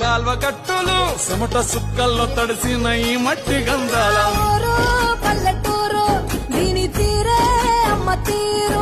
కాల్వ గట్టులు చెమట సుక్కల్లో తడిసిన ఈ మట్టి గంధాల పల్లెటూరు దీని తీరే అమ్మ తీరు